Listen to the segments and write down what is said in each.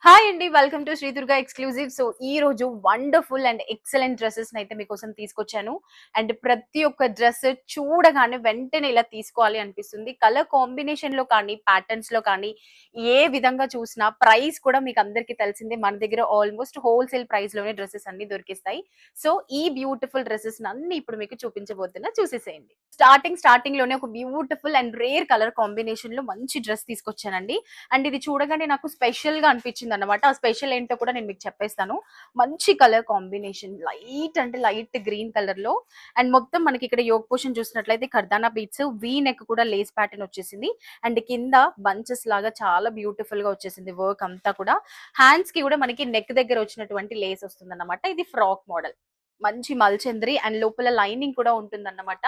Hi అండి. Welcome to Shri Durga exclusive. So, ఈ రోజు వండర్‌ఫుల్ అండ్ ఎక్సలెంట్ డ్రెసెస్‌నైతే మీకోసం తీసుకొచ్చాను. అండ్ ప్రతి ఒక్క డ్రెస్ చూడగానే వెంటనే ఇలా తీసుకోవాలి అనిపిస్తుంది. కలర్ కాంబినేషన్‌లో కానీ, ప్యాటర్న్స్‌లో కానీ ఏ విధంగా చూసినా ప్రైస్ కూడా మీకు అందరికీ తెలిసిందే. మన దగ్గర ఆల్‌మోస్ట్ హోల్‌సేల్ ప్రైస్‌లోనే డ్రెసెస్ అన్నీ దొరికిస్తాయి. సో, ఈ బ్యూటిఫుల్ డ్రెసెస్‌నన్నీ ఇప్పుడు మీకు చూపించబోతున్నా. చూసేసేయండి. స్టార్టింగ్‌లోనే ఒక బ్యూటిఫుల్ అండ్ రేర్ కలర్ కాంబినేషన్‌లో మంచి డ్రెస్ తీసుకొచ్చానండి. అండ్ ఇది చూడగానే నాకు స్పెషల్‌గా అనిపించిందన్నమాట. ఆ స్పెషల్ ఏంటో కూడా నేను మీకు చెప్పేస్తాను. మంచి కలర్ కాంబినేషన్ లైట్ అంటే లైట్ గ్రీన్ కలర్‌లో అండ్ మొత్తం మనకి ఇక్కడ యోక్ పోర్షన్ చూసినట్లయితే కర్దానా బీట్స్, వీ నెక్ కూడా లేస్ ప్యాటర్న్ వచ్చేసింది. అండ్ కింద బంచెస్ లాగా చాలా బ్యూటిఫుల్‌గా వచ్చేసింది వర్క్ అంతా కూడా. హ్యాండ్స్‌కి కూడా మనకి నెక్ దగ్గర వచ్చినటువంటి లేస్ వస్తుందన్నమాట. ఇది ఫ్రాక్ మోడల్. మంచి మల్చంద్రి అండ్ లోపల లైనింగ్ కూడా ఉంటుందన్నమాట.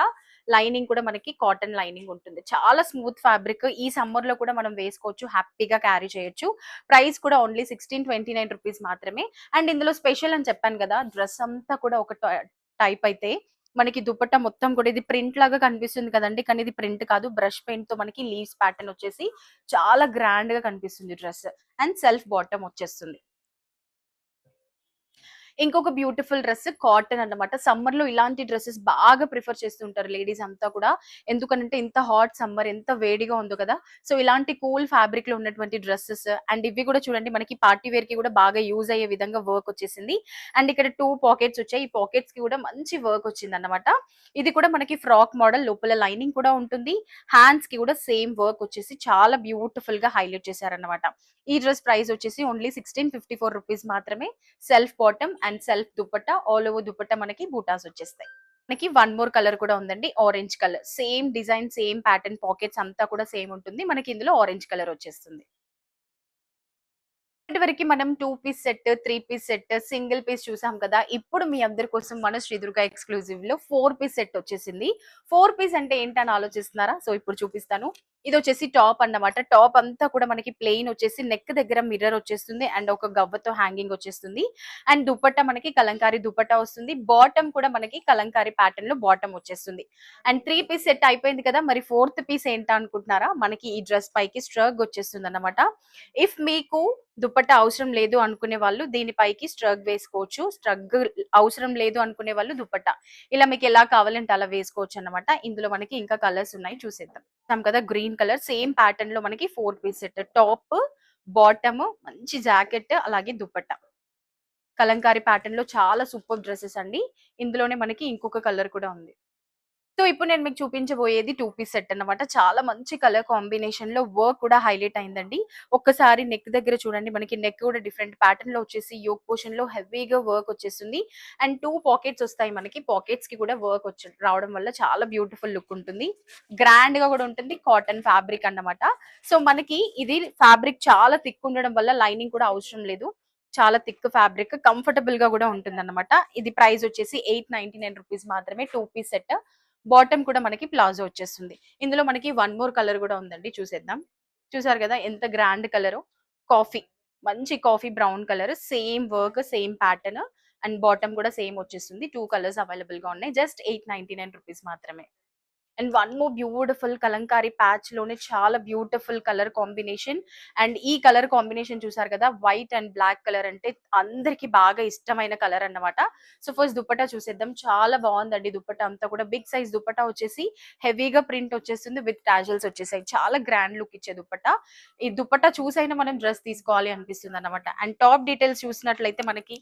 లైనింగ్ కూడా మనకి కాటన్ లైనింగ్ ఉంటుంది. చాలా స్మూత్ ఫ్యాబ్రిక్. ఈ సమ్మర్ లో కూడా మనం వేసుకోవచ్చు. హ్యాపీగా క్యారీ చేయొచ్చు. ప్రైస్ కూడా ఓన్లీ 1629 రూపీస్ మాత్రమే. అండ్ ఇందులో స్పెషల్ అని చెప్పాను కదా! డ్రెస్ అంతా కూడా ఒక టైప్ అయితే మనకి దుపట్టా మొత్తం కూడా ఇది ప్రింట్ లాగా కనిపిస్తుంది కదండీ! కానీ ఇది ప్రింట్ కాదు. బ్రష్ పెయింట్ తో మనకి లీవ్స్ ప్యాటర్న్ వచ్చేసి చాలా గ్రాండ్ గా కనిపిస్తుంది డ్రెస్. అండ్ సెల్ఫ్ బాటమ్ వచ్చేస్తుంది. ఇంకొక బ్యూటిఫుల్ డ్రెస్ కాటన్ అన్నమాట. సమ్మర్‌లో ఇలాంటి డ్రెసెస్ బాగా ప్రిఫర్ చేస్తుంటారు లేడీస్ అంతా కూడా. ఎందుకనంటే ఇంత హాట్ సమ్మర్ ఎంత వేడిగా ఉందో కదా! సో, ఇలాంటి కూల్ ఫ్యాబ్రిక్‌లో ఉన్నటువంటి డ్రెసెస్ అండ్ ఇవి కూడా చూడండి మనకి పార్టీ వేర్‌కి కూడా బాగా యూజ్ అయ్యే విధంగా వర్క్ వచ్చేసింది. అండ్ ఇక్కడ 2 పాకెట్స్ వచ్చాయి. ఈ పాకెట్స్‌కి కూడా మంచి వర్క్ వచ్చిందన్నమాట. ఇది కూడా మనకి ఫ్రాక్ మోడల్ లోపల లైనింగ్ కూడా ఉంటుంది. హ్యాండ్స్‌కి కూడా సేమ్ వర్క్ వచ్చేసి చాలా బ్యూటిఫుల్‌గా హైలైట్ చేశారన్నమాట. ఈ డ్రెస్ ప్రైస్ వచ్చేసి ఓన్లీ 1654 రూపీస్ మాత్రమే. Self bottom and self dupatta all over dupatta మనకి బూటాస్ వచ్చేస్తాయి. మనకి వన్ మోర్ కలర్ కూడా ఉందండి. Orange colour. Same design, same pattern pockets అంతా కూడా సేమ్ ఉంటుంది. మనకి ఇందులో ఆరెంజ్ కలర్ వచ్చేస్తుంది. ఇప్పటివరకు మనం 2 piece set, 3 piece set, single piece చూసాం కదా! ఇప్పుడు మీ అందరి కోసం మన శ్రీ దుర్గా ఎక్స్‌క్లూజివ్‌లో 4 పీస్ సెట్ వచ్చేసింది. 4 పీస్ అంటే ఏంటని ఆలోచిస్తున్నారా? సో, ఇప్పుడు చూపిస్తాను. ఇదొచ్చేసి టాప్ అన్నమాట. టాప్ అంతా కూడా మనకి ప్లెయిన్ వచ్చేసి నెక్ దగ్గర మిర్రర్ వచ్చేస్తుంది. అండ్ ఒక గవ్వతో హ్యాంగింగ్ వచ్చేస్తుంది. అండ్ దుపట్టా మనకి కలంకారీ దుపట్టా వస్తుంది. బాటమ్ కూడా మనకి కలంకారీ ప్యాటర్న్‌లో బాటమ్ వచ్చేస్తుంది. అండ్ 3 పీస్ సెట్ అయిపోయింది కదా! మరి ఫోర్త్ పీస్ ఏంటా అనుకుంటున్నారా? మనకి ఈ డ్రెస్ పైకి స్ట్రగ్ వచ్చేస్తుందన్నమాట. ఇఫ్ మీకు దుపట్టా అవసరం లేదు అనుకునే వాళ్ళు దీని పైకి స్ట్రగ్ వేసుకోవచ్చు. స్ట్రగ్ అవసరం లేదు అనుకునే వాళ్ళు దుపట్టా. ఇలా మీకు ఎలా కావాలంటే అలా వేసుకోవచ్చన్నమాట. ఇందులో మనకి ఇంకా కలర్స్ ఉన్నాయి చూసేద్దాం. కదా గ్రీన్ కలర్ సేమ్ ప్యాటర్న్ లో మనకి 4 పీస్ సెట్. టాప్, బాటమ్, మంచి జాకెట్ అలాగే దుపట్టా. కలంకారీ ప్యాటర్న్ లో చాలా సూపర్ డ్రెసెస్ అండి. ఇందులోనే మనకి ఇంకొక కలర్ కూడా ఉంది. సో, ఇప్పుడు నేను మీకు చూపించబోయేది 2 పీస్ సెట్ అన్నమాట. చాలా మంచి కలర్ కాంబినేషన్‌లో వర్క్ కూడా హైలైట్ అయిందండి. ఒక్కసారి నెక్ దగ్గర చూడండి మనకి నెక్ కూడా డిఫరెంట్ ప్యాటర్న్‌లో వచ్చేసి యోక్ పోర్షన్‌లో హెవీగా వర్క్ వచ్చేస్తుంది. అండ్ 2 పాకెట్స్ వస్తాయి మనకి. పాకెట్స్‌కి కూడా వర్క్ రావడం వల్ల చాలా బ్యూటిఫుల్ లుక్ ఉంటుంది. గ్రాండ్‌గా కూడా ఉంటుంది. కాటన్ ఫ్యాబ్రిక్ అన్నమాట. సో, మనకి ఇది ఫ్యాబ్రిక్ చాలా థిక్ ఉండడం వల్ల లైనింగ్ కూడా అవసరం లేదు. చాలా థిక్ ఫ్యాబ్రిక్ కంఫర్టబుల్‌గా కూడా ఉంటుందన్నమాట. ఇది ప్రైస్ వచ్చేసి 899 రూపీస్ మాత్రమే 2 పీస్ సెట్. బాటమ్ కూడా మనకి ప్లాజో వచ్చేస్తుంది. ఇందులో మనకి వన్ మోర్ కలర్ కూడా ఉందండి చూసేద్దాం. చూసారు కదా ఎంత గ్రాండ్ కలరో. కాఫీ. మంచి coffee brown colour. Same work, same pattern and bottom కూడా సేమ్ వచ్చేస్తుంది. 2 కలర్స్ అవైలబుల్ గా ఉన్నాయి. జస్ట్ 899 రూపీస్ మాత్రమే. And one more beautiful Kalamkari patch లోనే చాలా బ్యూటిఫుల్ కలర్ కాంబినేషన్. అండ్ ఈ కలర్ కాంబినేషన్ చూసారు కదా వైట్ అండ్ బ్లాక్ కలర్ అంటే అందరికి బాగా ఇష్టమైన కలర్ అన్నమాట. సో ఫస్ట్ దుపట్టా చూసేద్దాం. చాలా బాగుందండి దుపట్టా అంతా కూడా. బిగ్ సైజ్ దుపట్టా వచ్చేసి హెవీగా ప్రింట్ వచ్చేస్తుంది విత్ టాజల్స్ వచ్చేసాయి. చాలా గ్రాండ్ లుక్ ఇచ్చే దుపట్టా. ఈ దుపట్టా చూసైనా మనం డ్రెస్ తీసుకోవాలి అనిపిస్తుంది అన్నమాట. అండ్ టాప్ డీటెయిల్స్ చూసినట్లయితే మనకి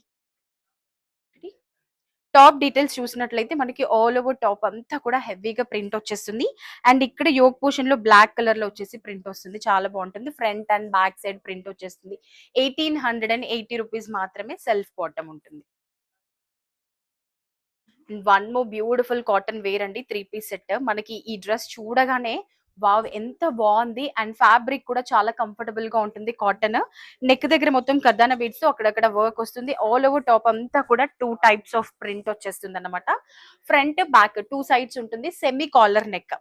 చూసినట్లయితే మనకి ఆల్ ఓవర్ టాప్ అంతా కూడా హెవీగా ప్రింట్ వచ్చేస్తుంది. అండ్ ఇక్కడ యోక్ పోర్షన్ లో బ్లాక్ కలర్ లో వచ్చేసి ప్రింట్ వస్తుంది. చాలా బాగుంటుంది. Front and back side print వచ్చేస్తుంది. 1880 రూపీస్ మాత్రమే సెల్ఫ్ బాటమ్ ఉంటుంది. One more beautiful cotton wear అండి 3 పీస్ సెట్. మనకి ఈ డ్రెస్ చూడగానే వావ్! ఎంత బావుంది. అండ్ ఫ్యాబ్రిక్ కూడా చాలా కంఫర్టబుల్ గా ఉంటుంది కాటన్. నెక్ దగ్గర మొత్తం కర్దానా బీడ్స్ అక్కడక్కడ వర్క్ వస్తుంది. ఆల్ ఓవర్ టాప్ అంతా కూడా 2 టైప్స్ ఆఫ్ ప్రింట్ వచ్చేస్తుందన్నమాట. ఫ్రంట్, బ్యాక్ 2 సైడ్స్ ఉంటుంది. Semi collar neck.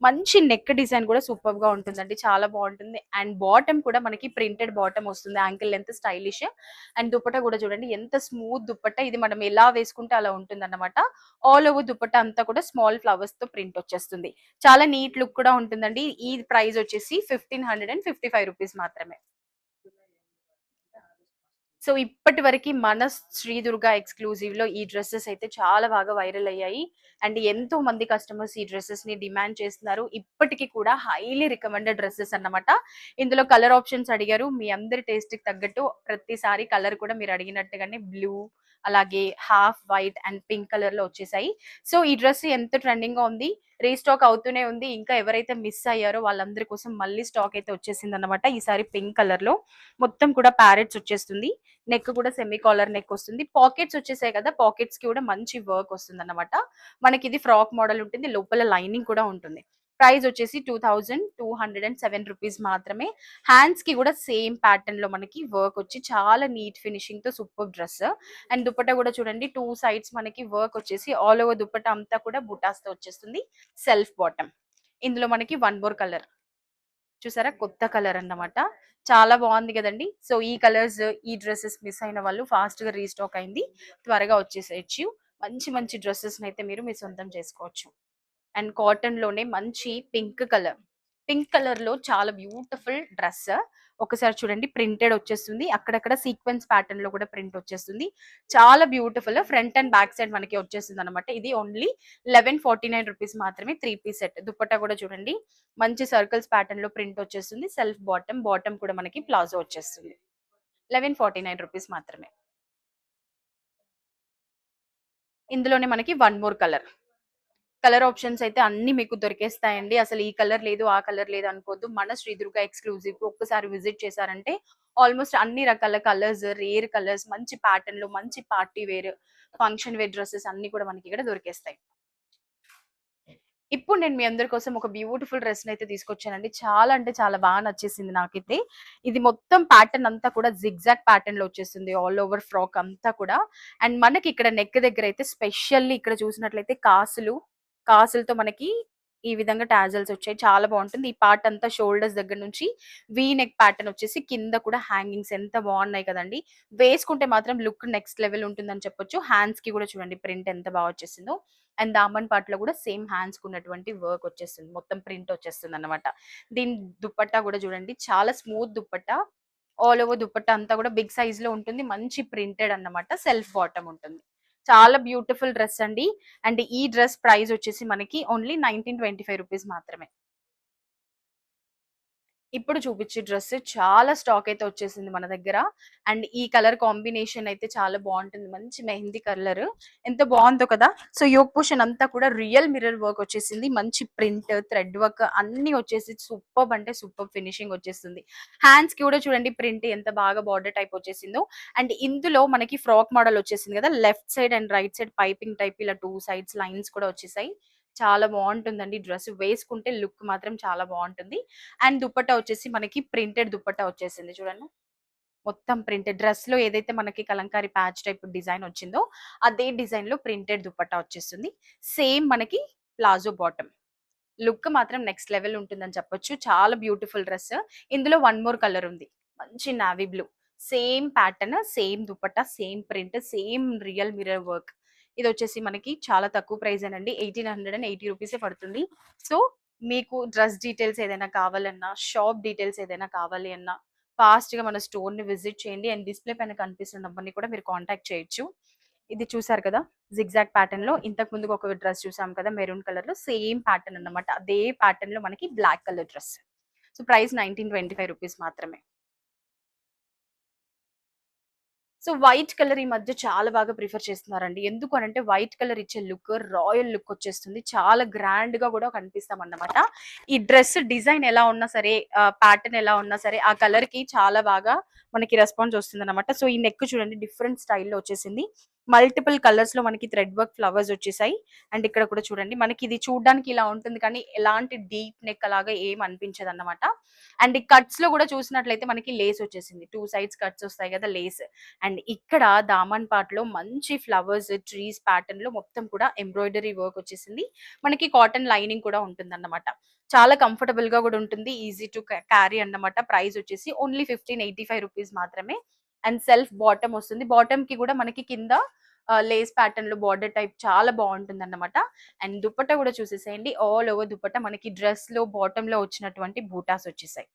మంచి నెక్ డిజైన్ కూడా సూపర్‌గా ఉంటుందండి. చాలా బావుంటుంది. అండ్ బాటమ్ కూడా మనకి ప్రింటెడ్ బాటమ్ వస్తుంది. Ankle length stylish. And dupatta కూడా చూడండి ఎంత స్మూత్ దుపట్టా. ఇది మనం ఎలా వేసుకుంటే అలా ఉంటుందన్నమాట. ఆల్ ఓవర్ దుపట్టా అంతా కూడా స్మాల్ ఫ్లవర్స్‌తో ప్రింట్ వచ్చేస్తుంది. చాలా నీట్ లుక్ కూడా ఉంటుందండి. ఈ ప్రైస్ వచ్చేసి 1555 రూపీస్ మాత్రమే. సో ఇప్పటివరకి మన శ్రీ దుర్గా ఎక్స్‌క్లూజివ్‌లో ఈ డ్రెసెస్ అయితే చాలా బాగా వైరల్ అయ్యాయి. అండ్ ఎంతో మంది కస్టమర్స్ ఈ డ్రెసెస్‌ని డిమాండ్ చేస్తున్నారు. ఇప్పటికి కూడా హైలీ రికమెండెడ్ డ్రెసెస్ అన్నమాట. ఇందులో కలర్ ఆప్షన్స్ అడిగారు. మీ అందరి టేస్ట్‌కి తగ్గట్టు ప్రతిసారి కలర్ కూడా మీరు అడిగినట్టుగానే బ్లూ, అలాగే హాఫ్ వైట్ అండ్ పింక్ కలర్‌లో వచ్చేసాయి. సో ఈ డ్రెస్ ఎంత ట్రెండింగ్‌గా ఉంది. రీస్టాక్ అవుతూనే ఉంది. ఇంకా ఎవరైతే మిస్ అయ్యారో వాళ్ళందరి కోసం మళ్ళీ స్టాక్ అయితే వచ్చేసిందన్నమాట. ఈసారి పింక్ కలర్‌లో మొత్తం కూడా ప్యారెట్స్ వచ్చేస్తుంది. నెక్ కూడా సెమీ కాలర్ నెక్ వస్తుంది. పాకెట్స్ వచ్చేసాయి కదా! పాకెట్స్ కి కూడా మంచి వర్క్ వస్తుందన్నమాట. మనకి ఇది ఫ్రాక్ మోడల్ ఉంటుంది. లోపల లైనింగ్ కూడా ఉంటుంది. ప్రైస్ వచ్చేసి 2207 రూపీస్ మాత్రమే. హ్యాండ్స్ కి కూడా సేమ్ ప్యాటర్న్ లో మనకి వర్క్ వచ్చి చాలా నీట్ ఫినిషింగ్ తో సూపర్ డ్రెస్. అండ్ దుపట్టా కూడా చూడండి 2 సైడ్స్ మనకి వర్క్ వచ్చేసి ఆల్ ఓవర్ దుపట్టా అంతా కూడా బుటాస్ తో వచ్చేస్తుంది. Self bottom. ఇందులో మనకి వన్ మోర్ కలర్ చూసారా, కొత్త కలర్ అన్నమాట. చాలా బాగుంది కదండి. సో ఈ కలర్స్, ఈ డ్రెస్సెస్ మిస్ అయిన వాళ్ళు ఫాస్ట్ గా రీస్టాక్ అయింది. త్వరగా వచ్చేసేయచ్చు. మంచి మంచి డ్రెస్సెస్ అయితే మీరు మీ సొంతం చేసుకోవచ్చు. అండ్ కాటన్ లోనే మంచి పింక్ కలర్. పింక్ కలర్ లో చాలా బ్యూటిఫుల్ డ్రెస్. ఒకసారి చూడండి, ప్రింటెడ్ వచ్చేస్తుంది. అక్కడక్కడ సీక్వెన్స్ ప్యాటర్న్ లో కూడా ప్రింట్ వచ్చేస్తుంది. చాలా beautiful. Front and back side మనకి వచ్చేస్తుంది అనమాట. ఇది ఓన్లీ 1149 రూపీస్ మాత్రమే. 3 పీస్ సెట్. దుపట్టా కూడా చూడండి, మంచి సర్కిల్స్ ప్యాటర్న్ లో ప్రింట్ వచ్చేస్తుంది. సెల్ఫ్ బాటమ్, బాటమ్ కూడా మనకి ప్లాజో వచ్చేస్తుంది. 1149 రూపీస్ మాత్రమే. ఇందులోనే మనకి one more colour. Colour options అయితే అన్ని మీకు దొరికేస్తాయండి. అసలు ఈ కలర్ లేదు, ఆ కలర్ లేదు అనుకోవద్దు. మన శ్రీ దుర్గా ఎక్స్‌క్లూజివ్ ఒక్కసారి విజిట్ చేశారంటే ఆల్‌మోస్ట్ అన్ని రకాల కలర్స్, రేర్ కలర్స్, మంచి ప్యాటర్న్‌లో మంచి party wear, function wear dresses అన్ని కూడా మనకి ఇక్కడ దొరికేస్తాయి. ఇప్పుడు నేను మీ అందరి కోసం ఒక బ్యూటిఫుల్ డ్రెస్‌నైతే తీసుకొచ్చానండి. చాలా అంటే చాలా బాగా నచ్చేసింది నాకైతే. ఇది మొత్తం ప్యాటర్న్ అంతా కూడా జిగ్‌జాగ్ ప్యాటర్న్‌లో వచ్చేస్తుంది. ఆల్ ఓవర్ ఫ్రాక్ అంతా కూడా. అండ్ మనకి ఇక్కడ నెక్ దగ్గర అయితే స్పెషల్లీ ఇక్కడ చూసినట్లయితే కాసులతో మనకి ఈ విధంగా టాజల్స్ వచ్చాయి. చాలా బాగుంటుంది. ఈ పార్ట్ అంతా షోల్డర్స్ దగ్గర నుంచి వీ నెక్ ప్యాటర్న్ వచ్చేసి కింద కూడా హ్యాంగింగ్స్ ఎంత బాగున్నాయి కదండీ. వేసుకుంటే మాత్రం లుక్ నెక్స్ట్ లెవెల్ ఉంటుందని చెప్పొచ్చు. హ్యాండ్స్ కి కూడా చూడండి ప్రింట్ ఎంత బాగా వచ్చేసిందో. అండ్ దామన్ పార్ట్ లో కూడా సేమ్ హ్యాండ్స్ కు ఉన్నటువంటి వర్క్ వచ్చేస్తుంది. మొత్తం ప్రింట్ వచ్చేస్తుంది అన్నమాట. దీని దుపట్టా కూడా చూడండి, చాలా smooth dupatta. All over dupatta అంతా కూడా బిగ్ సైజ్ లో ఉంటుంది. మంచి ప్రింటెడ్ అన్నమాట. సెల్ఫ్ బాటమ్ ఉంటుంది. చాలా బ్యూటిఫుల్ డ్రెస్ అండి. అండ్ ఈ డ్రెస్ ప్రైస్ వచ్చేసి మనకి ఓన్లీ 1925 రూపీస్ మాత్రమే. ఇప్పుడు చూపించే డ్రెస్ చాలా స్టాక్ అయితే వచ్చేసింది మన దగ్గర. అండ్ ఈ కలర్ కాంబినేషన్ అయితే చాలా బాగుంటుంది. మంచి మెహందీ కలర్. ఎంత బాగుందో కదా. సో యోక్ పోర్షన్ అంతా కూడా రియల్ మిర్రర్ వర్క్ వచ్చేసింది. మంచి ప్రింట్, థ్రెడ్ వర్క్ అన్ని వచ్చేసి సూపర్బ్ అంటే సూపర్ ఫినిషింగ్ వచ్చేస్తుంది. హ్యాండ్స్ కి కూడా చూడండి ప్రింట్ ఎంత బాగా బార్డర్ టైప్ వచ్చేసిందో. అండ్ ఇందులో మనకి ఫ్రాక్ మోడల్ వచ్చేసింది కదా. Left side and right side piping type ఇలా 2 సైడ్స్ లైన్స్ కూడా వచ్చేసాయి. చాలా బాగుంటుందండి డ్రెస్. వేసుకుంటే లుక్ మాత్రం చాలా బాగుంటుంది. అండ్ దుపట్టా వచ్చేసి మనకి ప్రింటెడ్ దుపట్టా వచ్చేసింది చూడండి. మొత్తం ప్రింటెడ్ డ్రెస్ లో ఏదైతే మనకి కలంకారీ ప్యాచ్ టైప్ డిజైన్ వచ్చిందో అదే డిజైన్ లో ప్రింటెడ్ దుపట్టా వచ్చేస్తుంది. సేమ్ మనకి ప్లాజో బాటమ్. లుక్ మాత్రం నెక్స్ట్ లెవెల్ ఉంటుందని చెప్పొచ్చు. చాలా బ్యూటిఫుల్ డ్రెస్. ఇందులో వన్ మోర్ కలర్ ఉంది. మంచి navy blue. Same pattern, same dupatta, same print, same real mirror work. ఇది వచ్చేసి మనకి చాలా తక్కువ ప్రైస్ అండి. 1880 రూపీసే పడుతుంది. సో మీకు డ్రెస్ డీటెయిల్స్ ఏదైనా కావాలన్నా, షాప్ డీటెయిల్స్ ఏదైనా కావాలి అన్నా ఫాస్ట్ గా మన స్టోర్ ని విజిట్ చేయండి. అండ్ డిస్ప్లే పైన కనిపిస్తున్న నంబర్ ని కూడా మీరు కాంటాక్ట్ చేయొచ్చు. ఇది చూసారు కదా, జిగ్‌జాగ్ ప్యాటర్న్ లో ఇంతకు ముందుకు ఒక డ్రెస్ చూసాం కదా మెరూన్ కలర్ లో, సేమ్ ప్యాటర్న్ అన్నమాట. అదే ప్యాటర్న్ లో మనకి black colour dress. So price 1925 rupees మాత్రమే. సో వైట్ కలర్ ఈ మధ్య చాలా బాగా ప్రిఫర్ చేస్తున్నారండి. ఎందుకు అనంటే వైట్ కలర్ ఇచ్చే లుక్ రాయల్ లుక్ వచ్చేస్తుంది. చాలా గ్రాండ్ గా కూడా కనిపిస్తామన్నమాట. ఈ డ్రెస్ డిజైన్ ఎలా ఉన్నా సరే, ప్యాటర్న్ ఎలా ఉన్నా సరే, ఆ కలర్ కి చాలా బాగా మనకి రెస్పాన్స్ వస్తుందన్నమాట. సో ఈ నెక్ చూడండి డిఫరెంట్ స్టైల్‌లో వచ్చేసింది. మల్టిపుల్ కలర్స్ లో మనకి థ్రెడ్ వర్క్ ఫ్లవర్స్ వచ్చేసాయి. అండ్ ఇక్కడ కూడా చూడండి మనకి ఇది చూడడానికి ఇలా ఉంటుంది కానీ ఎలాంటి డీప్ నెక్ అలాగా ఏం అనిపించదన్నమాట. అండ్ ఈ కట్స్ లో కూడా చూసినట్లయితే మనకి లేస్ వచ్చేసింది. 2 సైడ్స్ కట్స్ వస్తాయి కదా లేస్. అండ్ ఇక్కడ దామన్ పార్ట్ లో మంచి ఫ్లవర్స్, ట్రీస్ ప్యాటర్న్ లో మొత్తం కూడా ఎంబ్రాయిడరీ వర్క్ వచ్చేసింది. మనకి కాటన్ లైనింగ్ కూడా ఉంటుందన్నమాట. చాలా కంఫర్టబుల్ గా కూడా ఉంటుంది. ఈజీ టు క్యారీ అన్నమాట. ప్రైస్ వచ్చేసి ఓన్లీ 1585 రూపీస్ మాత్రమే. అండ్ సెల్ఫ్ బాటమ్ వస్తుంది. బాటమ్ కి కూడా మనకి కింద లేస్ ప్యాటర్న్ లో బార్డర్ టైప్ చాలా బాగుంటుంది అన్నమాట. అండ్ దుపట్టా కూడా చూసేసేయండి. ఆల్ ఓవర్ దుపట్టా మనకి డ్రెస్ లో బాటమ్ లో వచ్చినటువంటి బూటాస్ వచ్చేసాయి.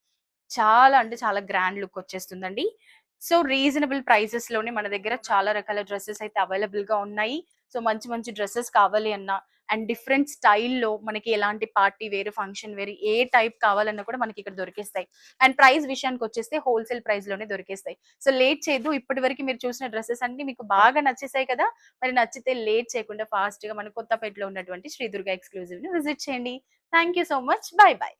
చాలా అంటే చాలా గ్రాండ్ లుక్ వచ్చేస్తుందండి. సో రీజనబుల్ ప్రైసెస్ లోనే మన దగ్గర చాలా రకాల డ్రెసెస్ అయితే అవైలబుల్ గా ఉన్నాయి. సో మంచి మంచి డ్రెసెస్ కావాలి అన్నా అండ్ డిఫరెంట్ స్టైల్‌లో మనకి ఎలాంటి పార్టీ వేర్, ఫంక్షన్ వేర్ ఏ టైప్ కావాలన్నా కూడా మనకి ఇక్కడ దొరికేస్తాయి. అండ్ ప్రైస్ విషయానికొచ్చేస్తే హోల్‌సేల్ ప్రైస్‌లోనే దొరికేస్తాయి. సో లేట్ చేయొద్దు. ఇప్పటివరకు మీరు చూసిన డ్రెసెస్ అన్నీ మీకు బాగా నచ్చేసాయి కదా! మరి నచ్చితే లేట్ చేయకుండా ఫాస్ట్‌గా మన కొత్తపేటలో ఉన్నటువంటి శ్రీ దుర్గా ఎక్స్‌క్లూజివ్‌ని విజిట్ చేయండి. Thank you so much. By by.